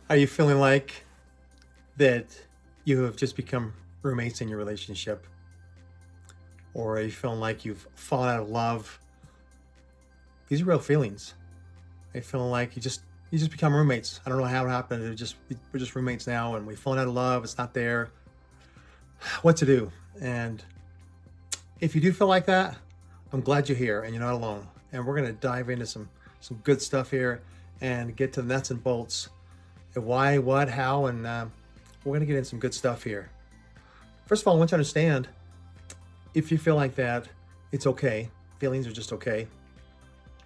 Are you feeling like that you have just become roommates in your relationship? Or are you feeling like you've fallen out of love? These are real feelings. Are you feeling like you just become roommates? I don't know how it happened. We're just roommates now and we've fallen out of love. It's not there. What to do? And if you do feel like that, I'm glad you're here and you're not alone. And we're gonna dive into some good stuff here and get to the nuts and bolts and why, what, how, and we're gonna get in some good stuff here. First of all, I want you to understand if you feel like that, it's okay. Feelings are just okay.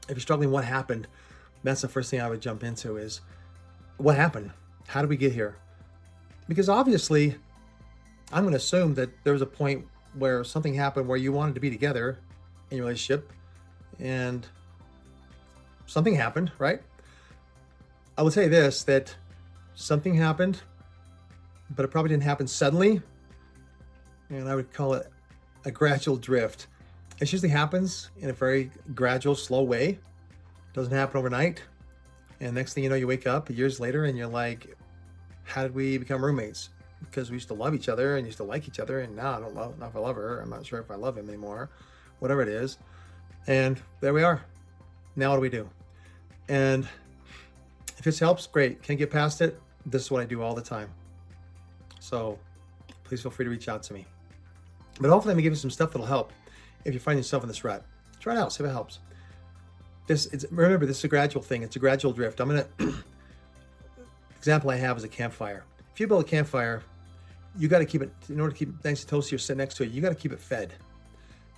If you're struggling, what happened? That's the first thing I would jump into is what happened? How did we get here? Because obviously, I'm going to assume that there was a point where something happened where you wanted to be together in your relationship and something happened, right? I will tell you this, that something happened, but it probably didn't happen suddenly. And I would call it a gradual drift. It usually happens in a very gradual, slow way. It doesn't happen overnight. And next thing you know, you wake up years later and you're like, how did we become roommates? Because we used to love each other and used to like each other. And now I don't know if I love her. I'm not sure if I love him anymore, whatever it is. And there we are. Now what do we do? And if this helps, great. Can't get past it. This is what I do all the time. So please feel free to reach out to me. But hopefully I'm gonna give you some stuff that'll help if you find yourself in this rut. Try it out, see if it helps. Remember, this is a gradual thing. It's a gradual drift. Example I have is a campfire. If you build a campfire, you got to keep it, in order to keep it nice and toasty or sit next to it, you got to keep it fed.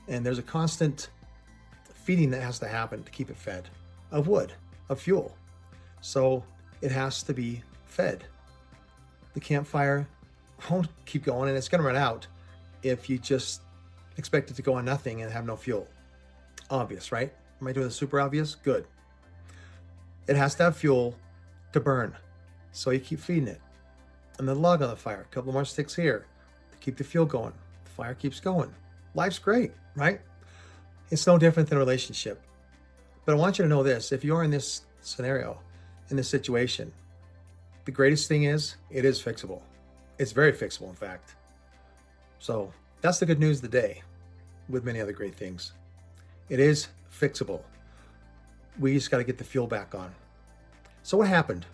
And there's a constant feeding that has to happen to keep it fed of wood, of fuel. So it has to be fed. The campfire won't keep going and it's going to run out if you just expect it to go on nothing and have no fuel. Obvious, right? Am I doing this super obvious? Good. It has to have fuel to burn. So you keep feeding it. And then log on the fire, a couple more sticks here to keep the fuel going. The fire keeps going. Life's great, right? It's no different than a relationship. But I want you to know this, if you're in this scenario, in this situation, the greatest thing is, it is fixable. It's very fixable, in fact. So that's the good news of the day, with many other great things. It is fixable. We just got to get the fuel back on. So what happened?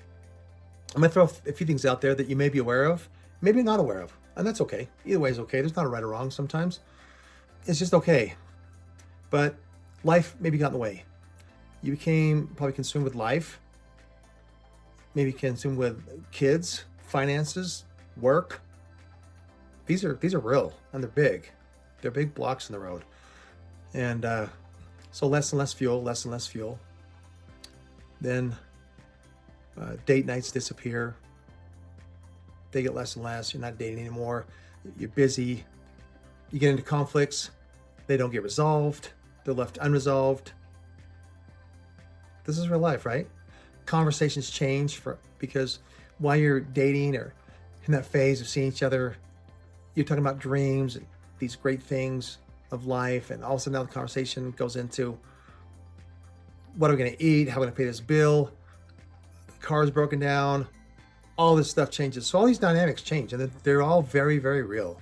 I'm going to throw a few things out there that you may be aware of, maybe not aware of, and that's okay. Either way is okay. There's not a right or wrong sometimes. It's just okay. But life maybe got in the way. You became probably consumed with life, maybe consumed with kids, finances, work. These are real and they're big. They're big blocks in the road. And so less and less fuel. Then date nights disappear. They get less and less. You're not dating anymore. You're busy. You get into conflicts. They don't get resolved. They're left unresolved. This is real life, right? Conversations change because while you're dating or in that phase of seeing each other, you're talking about dreams and these great things of life. And all of a sudden now the conversation goes into, what are we going to eat? How are we going to pay this bill? The car's broken down. All this stuff changes. So all these dynamics change and they're all very, very real.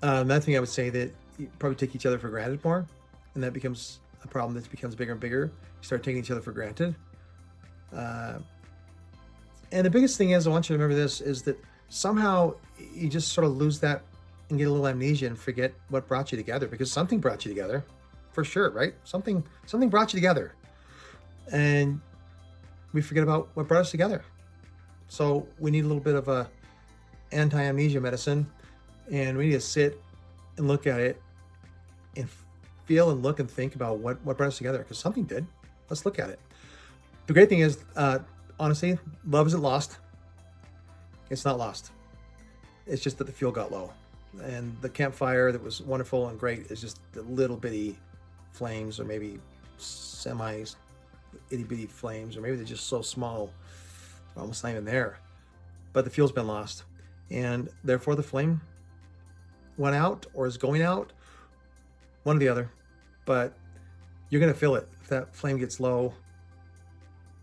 Another thing I would say that you probably take each other for granted more, and that becomes a problem that becomes bigger and bigger. You start taking each other for granted. And the biggest thing is, I want you to remember this, is that somehow you just sort of lose that and get a little amnesia and forget what brought you together, because something brought you together for sure, right? Something brought you together, and we forget about what brought us together. So we need a little bit of a anti-amnesia medicine, and we need to sit and look at it and feel and look and think about what brought us together, because something did. Let's look at it. The great thing is, honestly, love isn't lost. It's not lost. It's just that the fuel got low. And the campfire that was wonderful and great is just the little bitty flames, or maybe semi itty bitty flames, or maybe they're just so small, they're almost not even there. But the fuel's been lost. And therefore the flame went out or is going out, one or the other. But you're going to feel it. If that flame gets low,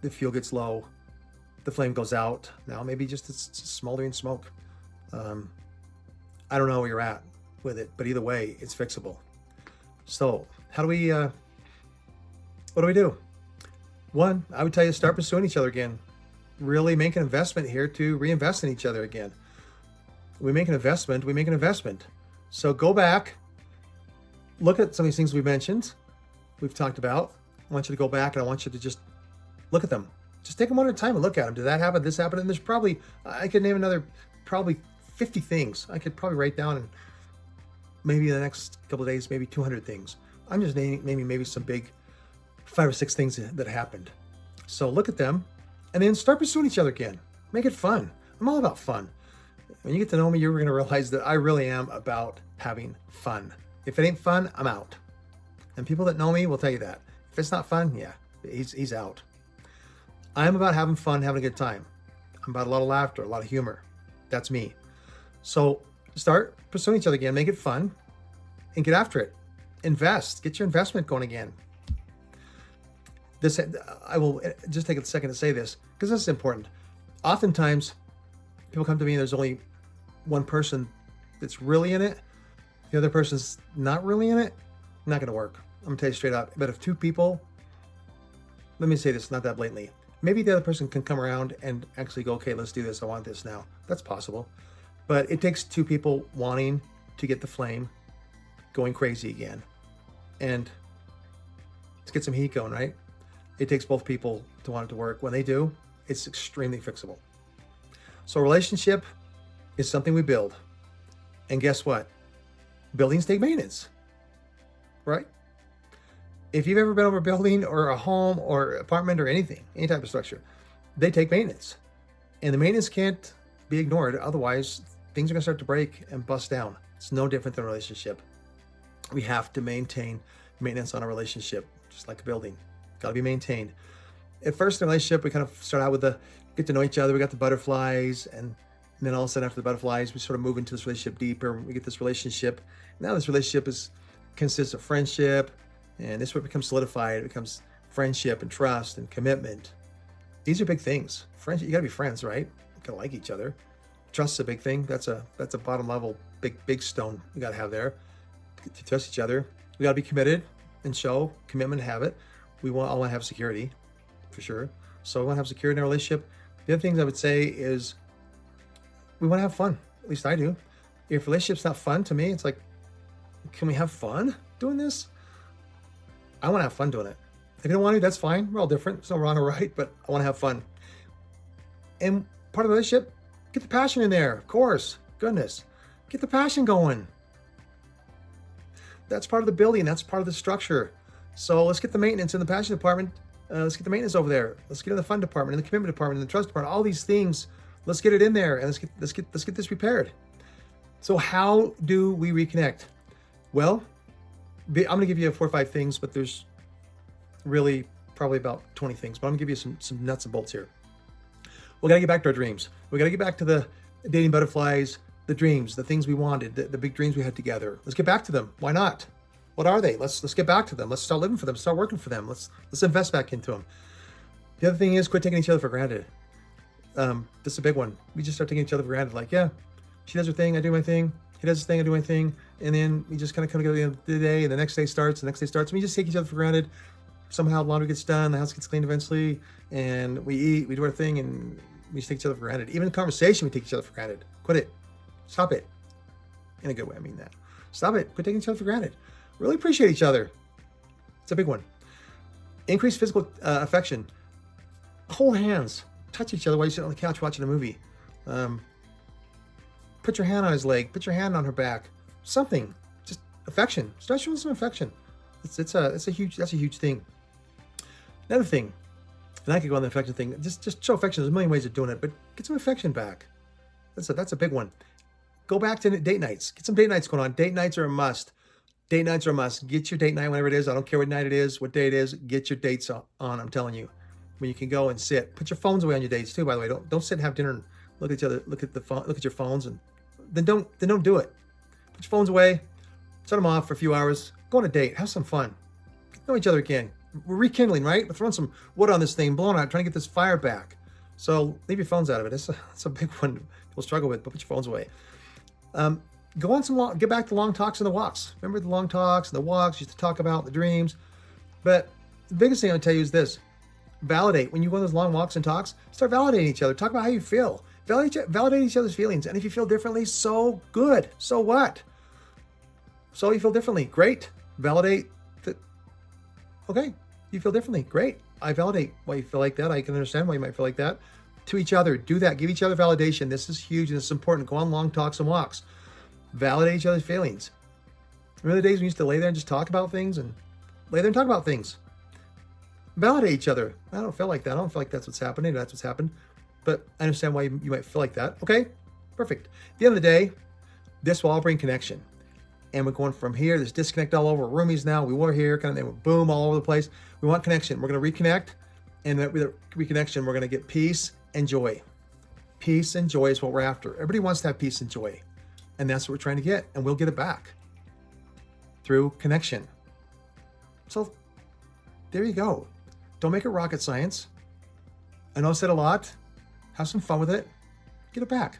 the fuel gets low, the flame goes out. Now maybe just it's smoldering smoke. I don't know where you're at with it, but either way, it's fixable. So how do we, what do we do? One, I would tell you, start pursuing each other again. Really make an investment here to reinvest in each other again. We make an investment, we make an investment. So go back, look at some of these things we mentioned, we've talked about. I want you to go back and I want you to just look at them. Just take them one at a time and look at them. Did that happen? This happened? And there's probably, I could name another, probably 50 things. I could probably write down, and maybe in the next couple of days, maybe 200 things. I'm just naming maybe some big 5 or 6 things that happened. So look at them and then start pursuing each other again. Make it fun. I'm all about fun. When you get to know me, you're going to realize that I really am about having fun. If it ain't fun, I'm out. And people that know me will tell you that. If it's not fun, yeah, he's out. I'm about having fun, having a good time. I'm about a lot of laughter, a lot of humor. That's me. So start pursuing each other again, make it fun, and get after it. Invest, get your investment going again. This, I will just take a second to say this, because this is important. Oftentimes, people come to me and there's only one person that's really in it. The other person's not really in it. Not going to work. I'm going to tell you straight out. But if 2 people, let me say this, not that blatantly. Maybe the other person can come around and actually go, okay, let's do this. I want this now. That's possible. But it takes 2 people wanting to get the flame going crazy again. And let's get some heat going, right? It takes both people to want it to work. When they do, it's extremely fixable. So a relationship is something we build. And guess what? Buildings take maintenance, right? If you've ever been over a building or a home or apartment or anything, any type of structure, they take maintenance. And the maintenance can't be ignored. Otherwise, things are going to start to break and bust down. It's no different than a relationship. We have to maintain maintenance on a relationship, just like a building. Got to be maintained. At first in a relationship, we kind of start out with the get to know each other. We got the butterflies, and then all of a sudden after the butterflies, we sort of move into this relationship deeper. We get this relationship. Now this relationship consists of friendship, and this is what becomes solidified. It becomes friendship and trust and commitment. These are big things. Friendship, you got to be friends, right? You got to like each other. Trust is a big thing. That's a bottom level, big stone you got to have there. To trust each other. We got to be committed and show commitment, have it. We all want to have security, for sure. So we want to have security in our relationship. The other things I would say is we want to have fun. At least I do. If a relationship's not fun to me, it's like, can we have fun doing this? I want to have fun doing it. If you don't want to, that's fine. We're all different. It's no wrong or right, but I want to have fun. And part of the relationship, get the passion in there. Of course. Goodness. Get the passion going. That's part of the building. That's part of the structure. So let's get the maintenance in the passion department. Let's get the maintenance over there. Let's get in the fun department, in the commitment department, in the trust department. All these things. Let's get it in there, and let's get this repaired. So how do we reconnect? Well, I'm going to give you 4 or 5 things, but there's really probably about 20 things. But I'm going to give you some nuts and bolts here. We got to get back to our dreams. We got to get back to the dating butterflies, the dreams, the things we wanted, the big dreams we had together. Let's get back to them. Why not? What are they? Let's get back to them. Let's start living for them. Start working for them. Let's invest back into them. The other thing is quit taking each other for granted. This is a big one. We just start taking each other for granted. Like, yeah, she does her thing, I do my thing. He does his thing, I do my thing. And then we just kind of come together at the end of the day, and the next day starts, and we just take each other for granted. Somehow laundry gets done, the house gets cleaned eventually, and we eat, we do our thing, and we just take each other for granted. Even in conversation, we take each other for granted. Quit it. Stop it. In a good way, I mean that. Stop it. Quit taking each other for granted. Really appreciate each other. It's a big one. Increase physical affection. Hold hands. Touch each other while you sit on the couch watching a movie. Put your hand on his leg. Put your hand on her back. Something. Just affection. Start showing some affection. That's a huge thing. Another thing, and I could go on the affection thing. Just show affection. There's a million ways of doing it, but get some affection back. That's a big one. Go back to date nights. Get some date nights going on. Date nights are a must. Date nights are a must. Get your date night whenever it is. I don't care what night it is, what day it is. Get your dates on. I'm telling you, when you can go and sit. Put your phones away on your dates too. By the way, don't sit and have dinner and look at each other. Look at the phone. Look at your phones, and then don't do it. Put your phones away. Shut them off for a few hours. Go on a date. Have some fun. Get to know each other again. We're rekindling, right? We're throwing some wood on this thing, blowing out, trying to get this fire back. So leave your phones out of it. It's a big one people struggle with, but put your phones away. Go on get back to long talks and the walks. Remember the long talks and the walks, you used to talk about the dreams. But the biggest thing I'll tell you is this: validate. When you go on those long walks and talks, start validating each other. Talk about how you feel. Validate each other's feelings. And if you feel differently, so good. So what? So you feel differently. Great. Validate that. Okay, you feel differently. Great. I validate why you feel like that. I can understand why you might feel like that. To each other. Do that. Give each other validation. This is huge and it's important. Go on long talks and walks. Validate each other's feelings. Remember the days when we used to lay there and just talk about things and lay there and talk about things? Validate each other. I don't feel like that. I don't feel like that's what's happening. That's what's happened. But I understand why you might feel like that. Okay, perfect. At the end of the day, this will all bring connection. And we're going from here. There's disconnect all over. Roomies now. We were here, kind of then boom all over the place. We want connection. We're going to reconnect. And with the reconnection, we're going to get peace and joy. Peace and joy is what we're after. Everybody wants to have peace and joy. And that's what we're trying to get. And we'll get it back through connection. So there you go. Don't make it rocket science. I know I said a lot. Have some fun with it. Get it back.